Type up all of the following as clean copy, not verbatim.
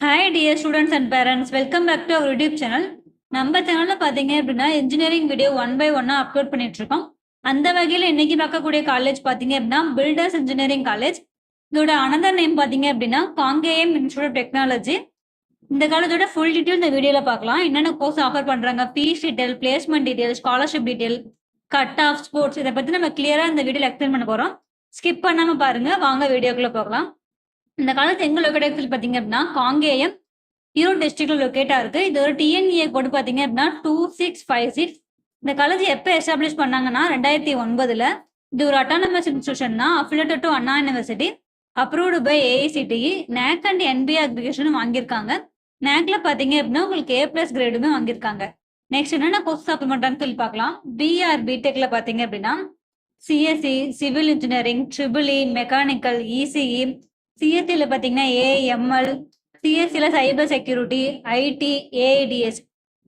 Hi dear students and parents, welcome back to our YouTube channel. நம்ம சேனல்ல பாத்தீங்க அப்படின்னா இன்ஜினியரிங் வீடியோ ஒன் பை ஒன்னா அப்லோட் பண்ணிட்டு இருக்கோம். அந்த வகையில் இன்னைக்கு பார்க்கக்கூடிய காலேஜ் பாத்தீங்க அப்படின்னா பில்டர்ஸ் இன்ஜினியரிங் காலேஜ். இதோட அனதர் நேம் பாத்தீங்க அப்படின்னா காங்கேயம் இன்ஸ்டியூட் ஆஃப் டெக்னாலஜி. இந்த காலேஜோட ஃபுல் டீட்டெயில் இந்த வீடியோல பார்க்கலாம். என்னென்ன கோர்ஸ் ஆஃபர் பண்றாங்க, fees detail, placement detail, scholarship detail, cut off, sports, இதை பத்தி நம்ம கிளியரா இந்த வீடியோல எக்ஸ்பிளைன் பண்ண போறோம். ஸ்கிப் பண்ணாம பாருங்க, வாங்க வீடியோக்குள்ள போகலாம். இந்த காலேஜ் எங்க லொக்கேட் ஆகுது பாத்தீங்க அப்படின்னா காங்கேயம் ஈரோடு டிஸ்ட்ரிக்ட்ல லொக்கேட்டா இருக்கு. இது ஒரு டிஎன்ஏ கோடு பாத்தீங்க அப்படின்னா 2656. இந்த காலேஜ் எப்போ எஸ்டாப்ளிஷ் பண்ணாங்கன்னா 2009. இது ஒரு அட்டானமஸ் இன்ஸ்டியூஷன் தான், affiliated to Anna University, approved by AICTE, NAAC and NBA அக்ரிகேஷனும் வாங்கியிருக்காங்க. நேக்ல பாத்தீங்க அப்படின்னா உங்களுக்கு A+ கிரேடுமே வாங்கியிருக்காங்க. நெக்ஸ்ட் என்னென்ன கோர்ஸ் ஆஃபர் பண்றாங்கன்னு சொல்லி பார்க்கலாம். பிஆர் பிடெக்ல பாத்தீங்க அப்படின்னா CSC, civil engineering, triple E, mechanical, ECE, சிஎஸ்சியில் பார்த்தீங்கன்னா ஏஎம்எல், சிஎஸ்சியில் சைபர் செக்யூரிட்டி, ஐடி, ஏஐடிஎஸ்,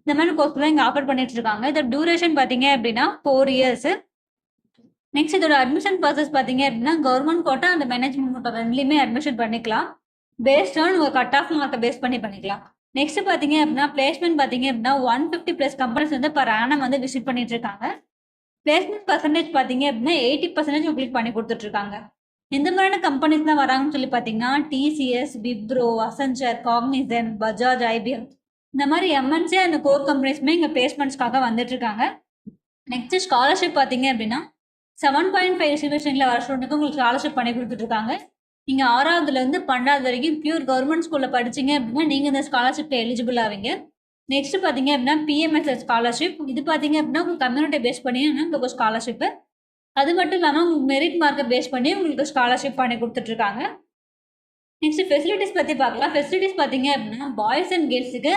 இந்த மாதிரி கோர்ஸ் தான் இங்கே ஆஃபர் பண்ணிட்டு இருக்காங்க. இதோட டியூரேஷன் பார்த்தீங்க அப்படின்னா 4 years. நெக்ஸ்ட் இதோட அட்மிஷன் ப்ராசஸ் பார்த்தீங்க அப்படின்னா government quota and management quota ரெண்டுலையுமே அட்மிஷன் பண்ணிக்கலாம். பேஸ்ட் ஆன் உங்கள் கட் ஆஃப் மார்க்கை பேஸ் பண்ணி பண்ணிக்கலாம். நெக்ஸ்ட் பார்த்தீங்க அப்படின்னா பிளேஸ்மெண்ட் பார்த்தீங்க அப்படின்னா 150+ கம்பெனிஸ் வந்து பர் ஆனம் வந்து விசிட் பண்ணிட்டு இருக்காங்க. பிளேஸ்மெண்ட் பர்சன்டேஜ் பார்த்தீங்க அப்படின்னா 80% உங்களுக்கு பண்ணி கொடுத்துட்டு இருக்காங்க. எந்த மாதிரியான கம்பெனிஸ் தான் வராங்கன்னு சொல்லி பார்த்தீங்கன்னா TCS, Wipro, Accenture, Cognizant, Bajaj, IBM, இந்த மாதிரி எம்என்சி அண்ட் கோர் கம்பெனிஸ்மே இங்கே பிளேஸ்மெண்ட்ஸ்க்காக வந்துட்டு இருக்காங்க. நெக்ஸ்ட் ஸ்காலர்ஷிப் பார்த்தீங்க அப்படின்னா 7.5 ரிசர்வேஷனில் வர ஸ்டூடெண்ட்டுக்கு உங்களுக்கு ஸ்காலர்ஷிப் பண்ணி கொடுத்துட்ருக்காங்க. நீங்கள் 6வதுலேருந்து 12வது வரைக்கும் பியூர் கவர்மெண்ட் ஸ்கூலில் படிச்சிங்க அப்படின்னா நீங்கள் இந்த ஸ்காலர்ஷிப்பில் எலிஜிபிள் ஆவீங்க. நெக்ஸ்ட் பார்த்தீங்க அப்படின்னா பிஎம்எஸ்எஸ் ஸ்காலர்ஷிப். இது பார்த்தீங்க அப்படின்னா உங்களுக்கு கம்யூனிட்டி பேஸ் பண்ணி உங்களுக்கு ஸ்காலர்ஷிப்பு. அது மட்டும் இல்லாமல் உங்களுக்கு மெரிட் மார்க்கை பேஸ் பண்ணி உங்களுக்கு ஸ்காலர்ஷிப் பண்ணி கொடுத்துட்ருக்காங்க. நெக்ஸ்ட் ஃபெசிலிட்டிஸ் பற்றி பார்க்கலாம். ஃபெசிலிட்டிஸ் பார்த்தீங்க அப்படின்னா பாய்ஸ் அண்ட் கேர்ள்ஸுக்கு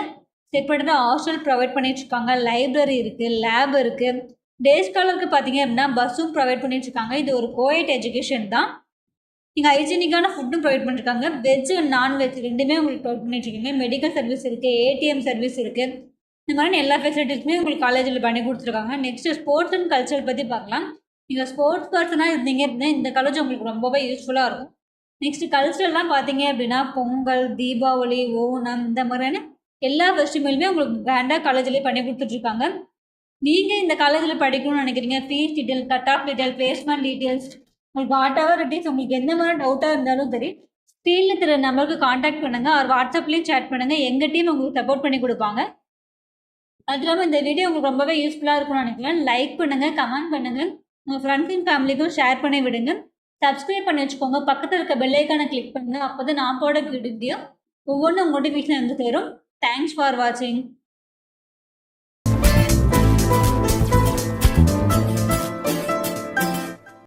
செப்பரேட்டாக ஹாஸ்டல் ப்ரொவைட் பண்ணிட்டுருக்காங்க, லைப்ரரி இருக்குது, லேப் இருக்குது. டே ஸ்காலருக்கு பார்த்தீங்க அப்படின்னா பஸ்ஸும் ப்ரொவைட் பண்ணிட்டுருக்காங்க. இது ஒரு கோயட் எஜுகேஷன் தான். இங்கே ஹைஜீனிக்கான ஃபுட்டும் ப்ரொவைட் பண்ணியிருக்காங்க. வெஜ் அண்ட் நான்வெஜ் ரெண்டுமே உங்களுக்கு ப்ரொவைட் பண்ணிட்டுருக்கீங்க. மெடிக்கல் சர்வீஸ் இருக்குது, ஏடிஎம் சர்வீஸ் இருக்குது. இந்த மாதிரி எல்லா ஃபெசிலிட்டிஸுமே உங்களுக்கு காலேஜில் பண்ணி கொடுத்துருக்காங்க. நெக்ஸ்ட் ஸ்போர்ட்ஸ் அண்ட் கல்ச்சர் பற்றி பார்க்கலாம். நீங்கள் ஸ்போர்ட்ஸ் பர்சனாக இருந்தீங்க அப்படின்னா இந்த காலேஜ் உங்களுக்கு ரொம்பவே யூஸ்ஃபுல்லாக இருக்கும். நெக்ஸ்ட் கல்ச்சர்லாம் பார்த்தீங்க அப்படின்னா பொங்கல், தீபாவளி, ஓணம், இந்த மாதிரியான எல்லா ஃபெஸ்டிவலுமே உங்களுக்கு கிராண்டாக காலேஜ்லேயே பண்ணி கொடுத்துட்ருக்காங்க. நீங்கள் இந்த காலேஜில் படிக்கணும்னு நினைக்கிறீங்க, fees detail, cut off detail, placement details, உங்களுக்கு வாட் எவர் இட் இஸ், உங்களுக்கு எந்த மாதிரி டவுட்டாக இருந்தாலும் சரி ஸ்க்ரீனில் தெரிய நம்பருக்கு காண்டாக்ட் பண்ணுங்கள். அவர் வாட்ஸ்அப்லேயும் சேட் பண்ணுங்கள். எங்கள் டீம் உங்களுக்கு சப்போர்ட் பண்ணி கொடுப்பாங்க. அது இல்லாமல் இந்த வீடியோ உங்களுக்கு ரொம்பவே யூஸ்ஃபுல்லாக இருக்கும்னு நினைக்கிறேன். லைக் பண்ணுங்கள், கமெண்ட் பண்ணுங்கள், உங்கள் ஃப்ரெண்ட்ஸ் அண்ட் ஃபேமிலிக்கும் ஷேர் பண்ணி விடுங்க. சப்ஸ்கிரைப் பண்ணி வச்சுக்கோங்க. பக்கத்தில் இருக்க பெல் ஐக்கானை கிளிக் பண்ணுங்கள். அப்போ தான் நான் போட வீடியோ ஒவ்வொன்றும் நோட்டிஃபிகேஷன் வந்து சேரும். தேங்க்ஸ் ஃபார் வாட்சிங்.